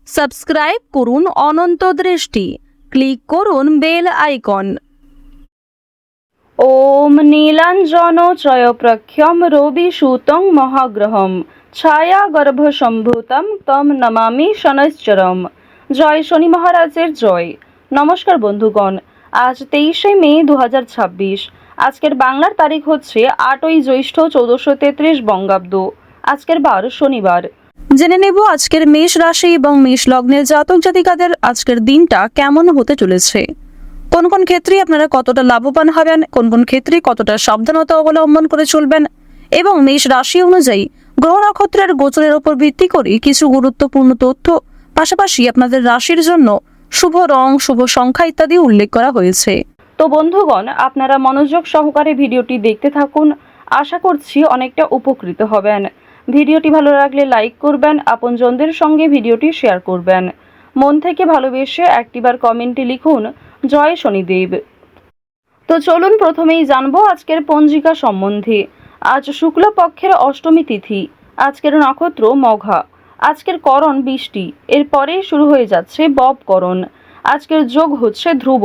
Subscribe করুন অনন্ত দৃষ্টি, click করুন বেল আইকন। ওম নীলাঞ্জন ত্রয়প্রখ্যম রবিসূতং মহাগ্রহম ছায়াগর্ভসম্ভূতম তম নমামি শনৈশ্চরম। জয় শনি মহারাজের জয়। নমস্কার বন্ধুগণ, আজ 23শে মে 2026। আজকের বাংলার তারিখ হচ্ছে 8ই জ্যৈষ্ঠ 1433 বঙ্গাব্দ। আজকের বার শনিবার। জেনে নেব আজকের মেষ রাশি এবং মেষ লগ্নের জাতক জাতিকাদের আজকের দিনটা কেমন হতে চলেছে। কোন কোন ক্ষেত্রে আপনারা কতটা লাভবান হবেন, কোন কোন ক্ষেত্রে কতটা সাবধানতা অবলম্বন করে চলবেন, এবং মেষ রাশি অনুযায়ী গ্রহ নক্ষত্রের গোচরের উপর ভিত্তি করে কিছু গুরুত্বপূর্ণ তথ্য, পাশাপাশি আপনাদের রাশির জন্য শুভ রং, শুভ সংখ্যা ইত্যাদি উল্লেখ করা হয়েছে। তো বন্ধুগণ, আপনারা মনোযোগ সহকারে ভিডিওটি দেখতে থাকুন। আশা করছি অনেকটা উপকৃত হবেন। ভিডিওটি ভালো লাগলে লাইক করবেন, আপনজনদের সঙ্গে ভিডিওটি শেয়ার করবেন। মন থেকে ভালোবেসে একটিবার কমেন্টে লিখুন জয় শনিদেব। তো চলুন প্রথমেই জানবো আজকের পঞ্জিকা সম্বন্ধে। আজ শুক্লপক্ষের অষ্টমী তিথি। আজকের নক্ষত্র মঘা। আজকের করণ বৃষ্টি। এরপরেই শুরু হয়ে যাচ্ছে ববকরণ। আজকের যোগ হচ্ছে ধ্রুব।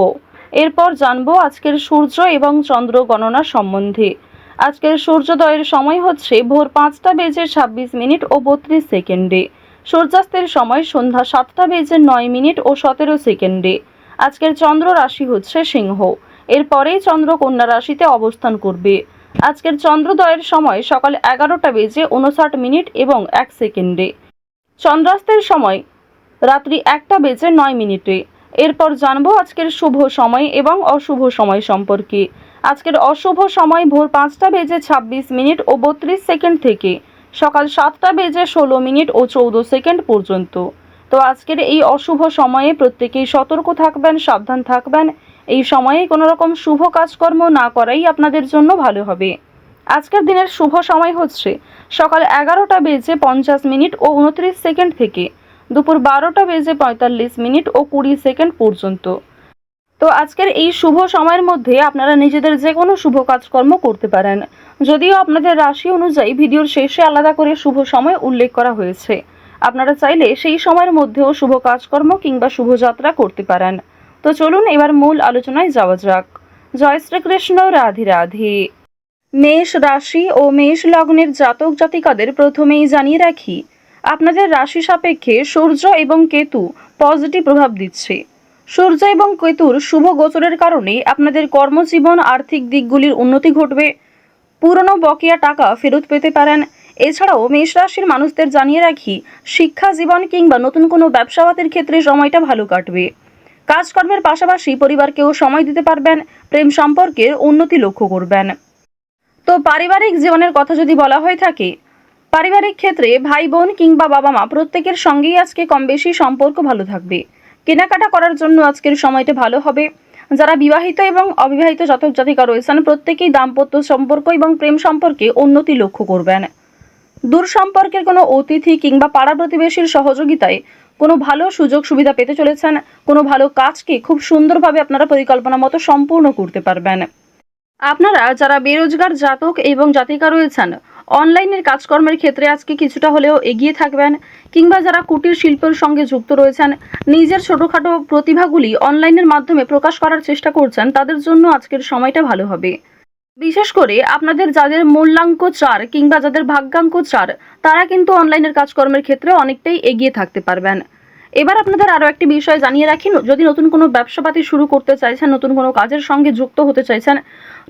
এরপর জানবো আজকের সূর্য এবং চন্দ্র গণনা সম্বন্ধে। আজকের সূর্যোদয়ের সময় হচ্ছে ভোর 5টা বেজে 26 মিনিট ও 32 সেকেন্ডে। সূর্যাস্তের সময় সন্ধ্যা 7টা বেজে 9 মিনিট ও 17 সেকেন্ডে। আজকের চন্দ্র রাশি হচ্ছে সিংহ। এরপরেই চন্দ্র কন্যা রাশিতে অবস্থান করবে। আজকের চন্দ্রোদয়ের সময় সকাল 11টা বেজে 59 মিনিট এবং 1 সেকেন্ডে। চন্দ্রাস্তের সময় রাত্রি 1টা বেজে 9 মিনিটে। এরপর জানবো আজকের শুভ সময় এবং অশুভ সময় সম্পর্কে। আজকের অশুভ সময় ভোর 5টা বেজে 26 মিনিট ও 32 সেকেন্ড থেকে সকাল 7টা বেজে 16 মিনিট ও 14 সেকেন্ড পর্যন্ত। তো আজকের এই অশুভ সময়ে প্রত্যেকেই সতর্ক থাকবেন, সাবধান থাকবেন। এই সময়ে কোনো রকম শুভ কাজকর্ম না করাই আপনাদের জন্য ভালো হবে। আজকের দিনের শুভ সময় হচ্ছে সকাল 11টা বেজে 50 মিনিট ও 29 সেকেন্ড থেকে দুপুর 12টা বেজে 45 মিনিট ও 20 সেকেন্ড পর্যন্ত। তো আজকের এই শুভ সময়ের মধ্যে আপনারা নিজেদের যে কোনো শুভ কাজকর্ম করতে পারেন। যদিও আপনাদের রাশি অনুযায়ী ভিডিওর শেষে আলাদা করে শুভ সময় উল্লেখ করা হয়েছে, আপনারা চাইলে সেই সময়ের মধ্যেও শুভ কাজকর্ম কিংবা শুভযাত্রা করতে পারেন। তো চলুন এবার মূল আলোচনায় যাওয়া যাক। জয় শ্রীকৃষ্ণ, রাধে রাধে। মেষ রাশি ও মেষ লগ্নের জাতক জাতিকাদের প্রথমেই জানিয়ে রাখি, আপনাদের রাশি সাপেক্ষে সূর্য এবং কেতু পজিটিভ প্রভাব দিচ্ছে। সূর্য এবং কেতুর শুভ গোচরের কারণে আপনাদের কর্মজীবন, আর্থিক দিকগুলির উন্নতি ঘটবে। পুরনো বকেয়া টাকা ফেরত পেতে পারেন। এছাড়াও মেষ রাশির মানুষদের জানিয়ে রাখি, শিক্ষা জীবন কিংবা নতুন কোনো ব্যবসাপাতির ক্ষেত্রে সময়টা ভালো কাটবে। কাজকর্মের পাশাপাশি পরিবারকেও সময় দিতে পারবেন। প্রেম সম্পর্কের উন্নতি লক্ষ্য করবেন। তো পারিবারিক জীবনের কথা যদি বলা হয়ে থাকে, পারিবারিক ক্ষেত্রে ভাই বোন কিংবা বাবা মা প্রত্যেকের সঙ্গেই আজকে কম বেশি সম্পর্ক ভালো থাকবে। কেনাকাটা করার জন্য আজকের সময়টা ভালো হবে। যারা বিবাহিত এবং অবিবাহিত জাতক জাতিকা রয়েছেন প্রত্যেকেই দাম্পত্য সম্পর্ক এবং প্রেম সম্পর্কে উন্নতি লক্ষ্য করবেন। দূর সম্পর্কের কোনো অতিথি কিংবা পাড়া প্রতিবেশীর সহযোগিতায় কোনো ভালো সুযোগ সুবিধা পেতে চলেছেন। কোনো ভালো কাজকে খুব সুন্দরভাবে আপনারা পরিকল্পনা মতো সম্পূর্ণ করতে পারবেন। আপনারা যারা বেরোজগার জাতক এবং জাতিকা রয়েছেন, অনলাইনের কাজকর্মের ক্ষেত্রে আজকে কিছুটা হলেও এগিয়ে থাকবেন। কিংবা যারা কুটির শিল্পের সঙ্গে যুক্ত রয়েছেন, নিজের ছোটোখাটো প্রতিভাগুলি অনলাইনের মাধ্যমে প্রকাশ করার চেষ্টা করছেন, তাদের জন্য আজকের সময়টা ভালো হবে। বিশেষ করে আপনাদের যাদের মূল্যাঙ্ক 4 কিংবা যাদের ভাগ্যাঙ্ক 4, তারা কিন্তু অনলাইনের কাজকর্মের ক্ষেত্রে অনেকটাই এগিয়ে থাকতে পারবেন। এবার আপনাদের আরও একটি বিষয় জানিয়ে রাখি, যদি নতুন কোনো ব্যবসাপাতি শুরু করতে চাইছেন, নতুন কোনো কাজের সঙ্গে যুক্ত হতে চাইছেন,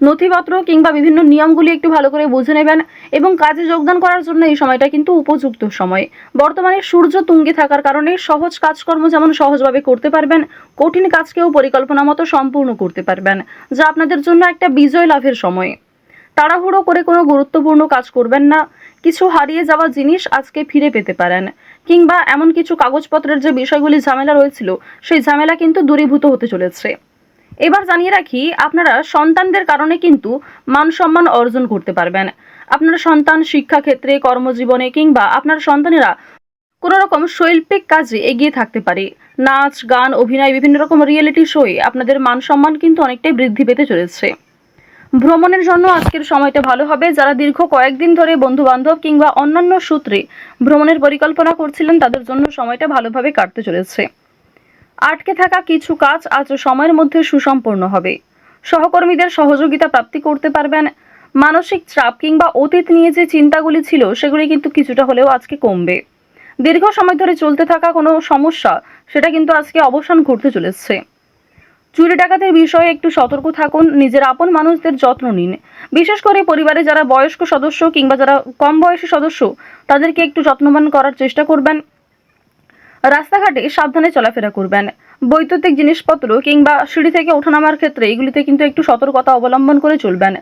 নথিপত্র কিংবা বিভিন্ন নিয়মগুলি একটু ভালো করে বুঝে নেবেন এবং কাজে যোগদান করার জন্য এই সময়টা কিন্তু উপযুক্ত সময়। বর্তমানে সূর্য তুঙ্গে থাকার কারণে সহজ কাজকর্ম যেমন সহজভাবে করতে পারবেন, কঠিন কাজকেও পরিকল্পনা মতো সম্পূর্ণ করতে পারবেন, যা আপনাদের জন্য একটা বিজয় লাভের সময়। তাড়াহুড়ো করে কোনো গুরুত্বপূর্ণ কাজ করবেন না। কিছু হারিয়ে যাওয়া জিনিস আজকে ফিরে পেতে পারেন, কিংবা এমন কিছু কাগজপত্রের যে বিষয়গুলি ঝামেলা রয়েছিল, সেই ঝামেলা কিন্তু দূরীভূত হতে চলেছে। এবার জানিয়ে রাখি, আপনারা সন্তানদের কারণে কিন্তু মান সম্মান অর্জন করতে পারবেন। আপনার সন্তান শিক্ষাক্ষেত্রে, কর্মজীবনে কিংবা আপনার সন্তানেরা কোনো রকম শৈল্পিক কাজে এগিয়ে থাকতে পারে। নাচ, গান, অভিনয়, বিভিন্ন রকম রিয়েলিটি শোয়ে আপনাদের মান সম্মান কিন্তু অনেকটাই বৃদ্ধি পেতে চলেছে। ভ্রমণের জন্য আজকের সময়টা ভালো হবে। যারা দীর্ঘ কয়েকদিন ধরে বন্ধু বান্ধব কিংবা অন্যান্য সূত্রে ভ্রমণের পরিকল্পনা করছিলেন তাদের জন্য সময়টা ভালোভাবে কাটতে চলেছে। আটকে থাকা কিছু কাজ আজ সময়ের মধ্যে সুসম্পন্ন হবে। সহকর্মীদের সহযোগিতা প্রাপ্তি করতে পারবেন। মানসিক চাপ কিংবা অতীত নিয়ে যে চিন্তাগুলি ছিল সেগুলি কিন্তু কিছুটা হলেও আজকে কমবে। দীর্ঘ সময় ধরে চলতে থাকা কোনো সমস্যা সেটা কিন্তু আজকে অবসান ঘটতে চলেছে। চুরি ডাকাতের বিষয়ে একটু সতর্ক থাকুন। নিজের আপন মানুষদের যত্ন নিন। বিশেষ করে পরিবারে যারা বয়স্ক সদস্য কিংবা যারা কম বয়সী সদস্য তাদেরকে একটু যত্নবান করার চেষ্টা করবেন। রাস্তাঘাটে সাবধানে চলাফেরা করবেন। বৈদ্যুতিক জিনিসপত্র কিংবা সিঁড়ি থেকে ওঠানামার ক্ষেত্রে এগুলিতে কিন্তু একটু সতর্কতা অবলম্বন করে চলবেন।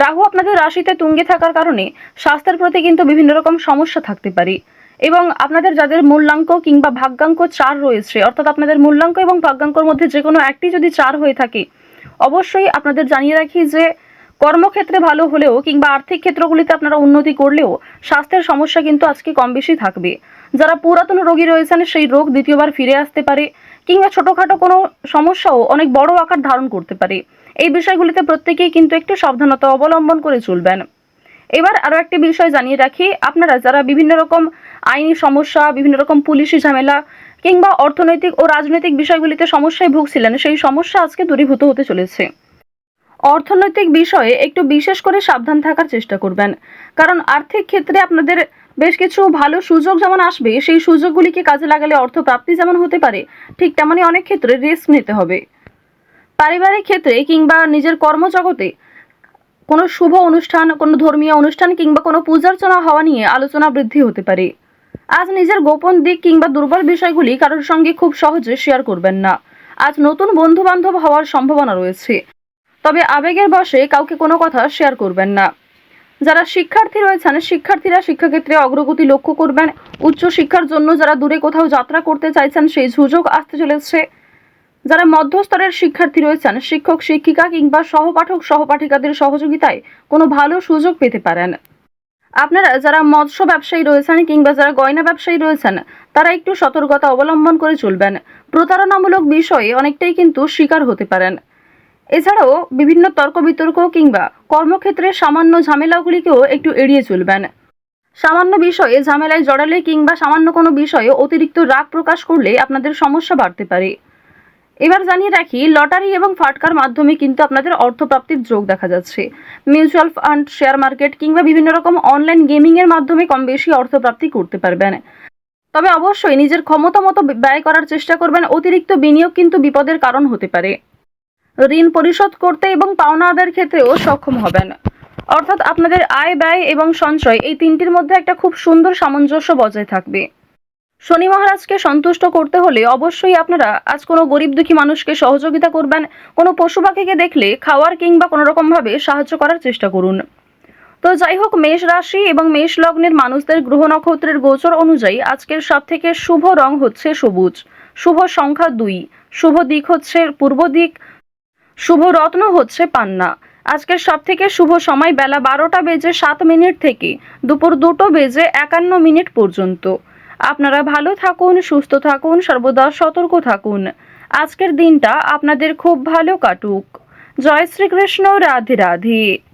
রাহু আপনাদের রাশিতে তুঙ্গে থাকার কারণে স্বাস্থ্যের প্রতি কিন্তু বিভিন্ন রকম সমস্যা থাকতে পারে এবং আপনাদের যাদের মূল্যাঙ্ক কিংবা ভাগ্যাঙ্ক 4 রয়েছে, অর্থাৎ আপনাদের মূল্যাঙ্ক এবং ভাগ্যাঙ্কর মধ্যে যে কোনো একটি যদি 4 হয়ে থাকে, অবশ্যই আপনাদের জানিয়ে রাখি যে কর্মক্ষেত্রে ভালো হলেও কিংবা আর্থিক ক্ষেত্রগুলিতে আপনারা উন্নতি করলেও স্বাস্থ্যের সমস্যা কিন্তু আজকে কম বেশি থাকবে। যারা পুরাতন রোগী রয়েছেন সেই রোগ দ্বিতীয়বার ফিরে আসতে পারে কিংবা ছোটোখাটো কোনো সমস্যাও অনেক বড় আকার ধারণ করতে পারে। এই বিষয়গুলিতে প্রত্যেকেই কিন্তু একটু সাবধানতা অবলম্বন করে চলবেন। এবার আরও একটি বিষয় জানিয়ে রাখি, আপনারা যারা বিভিন্ন রকম আইনি সমস্যা, বিভিন্ন রকম পুলিশি ঝামেলা কিংবা অর্থনৈতিক ও রাজনৈতিক বিষয়গুলিতে সমস্যায় ভুগছিলেন সেই সমস্যা আজকে দূরীভূত হতে চলেছে। অর্থনৈতিক বিষয়ে একটু বিশেষ করে সাবধান থাকার চেষ্টা করবেন, কারণ আর্থিক ক্ষেত্রে আপনাদের বেশ কিছু ভালো সুযোগ যেমন আসবে, সেই সুযোগগুলিকে কাজে লাগালে অর্থ প্রাপ্তি যেমন হতে পারে, ঠিক তেমনই অনেক ক্ষেত্রে রিস্ক নিতে হবে। পারিবারিক ক্ষেত্রে কিংবা নিজের কর্মজগতে কোনো শুভ অনুষ্ঠান, কোনো ধর্মীয় অনুষ্ঠান কিংবা কোনো পূজার্চনা হওয়া নিয়ে আলোচনা বৃদ্ধি হতে পারে। আজ নিজের গোপন দিক কিংবা দুর্বল বিষয়গুলি কারোর সঙ্গে খুব সহজে শেয়ার করবেন না। আজ নতুন বন্ধু বান্ধব হওয়ার সম্ভাবনা রয়েছে, তবে আবেগের বশে কাউকে কোনো কথা শেয়ার করবেন না। যারা শিক্ষার্থী রয়েছেন শিক্ষার্থীরা শিক্ষাক্ষেত্রে অগ্রগতি লক্ষ্য করবেন। উচ্চ শিক্ষার জন্য যারা দূরে কোথাও যাত্রা করতে চাইছেন সেই সুযোগ আসতে চলেছে। যারা মধ্যস্তরের শিক্ষার্থী রয়েছেন শিক্ষক শিক্ষিকা কিংবা সহপাঠক সহপাঠিকাদের সহযোগিতায় কোনো ভালো সুযোগ পেতে পারেন। আপনারা যারা মৎস্য ব্যবসায়ী রয়েছেন কিংবা যারা গয়না ব্যবসায়ী রয়েছেন তারা একটু সতর্কতা অবলম্বন করে চলবেন। প্রতারণামূলক বিষয়ে অনেকটাই কিন্তু শিকার হতে পারেন। এছাড়াও বিভিন্ন তর্ক বিতর্ক কিংবা কর্মক্ষেত্রে সামান্য ঝামেলাগুলিকেও একটু এড়িয়ে চলবেন। সামান্য বিষয়ে ঝামেলায় জড়ালে কিংবা সামান্য কোনো বিষয়ে অতিরিক্ত রাগ প্রকাশ করলে আপনাদের সমস্যা বাড়তে পারে। এবার জানিয়ে রাখি, লটারি এবং ফাটকার মাধ্যমে কিন্তু আপনাদের অর্থপ্রাপ্তির যোগ দেখা যাচ্ছে। মিউচুয়াল ফান্ড, শেয়ার মার্কেট কিংবা বিভিন্ন রকম অনলাইন গেমিংয়ের মাধ্যমে কম বেশি অর্থপ্রাপ্তি করতে পারবেন। তবে অবশ্যই নিজের ক্ষমতা মতো ব্যয় করার চেষ্টা করবেন। অতিরিক্ত বিনিয়োগ কিন্তু বিপদের কারণ হতে পারে। ঋণ পরিশোধ করতে এবং পাওনা আদায়ের ক্ষেত্রেও সক্ষম হবেন। অর্থাৎ আপনাদের আয়, ব্যয় এবং সঞ্চয় এই তিনটির মধ্যে একটা খুব সুন্দর সামঞ্জস্য বজায় থাকবে। শনি মহারাজকে সন্তুষ্ট করতে হলে অবশ্যই আপনারা আজ কোনো গরিব দুঃখী মানুষকে সহযোগিতা করবেন। কোনো পশু পাখিকে দেখলে খাওয়ার কিংবা কোনো রকমভাবে সাহায্য করার চেষ্টা করুন। তো যাই হোক, মেষ রাশি এবং মেষ লগ্নের মানুষদের গ্রহ নক্ষত্রের গোচর অনুযায়ী আজকের সবথেকে শুভ রং হচ্ছে সবুজ, শুভ সংখ্যা 2, শুভ দিক হচ্ছে পূর্ব দিক, শুভ রত্ন হচ্ছে পান্না। আজকের সবথেকে শুভ সময় বেলা 12:07 থেকে দুপুর 2:51 পর্যন্ত। আপনারা ভালো থাকুন, সুস্থ থাকুন, সর্বদা সতর্ক থাকুন। আজকের দিনটা আপনাদের খুব ভালো কাটুক। জয় শ্রীকৃষ্ণ। রাধে রাধে।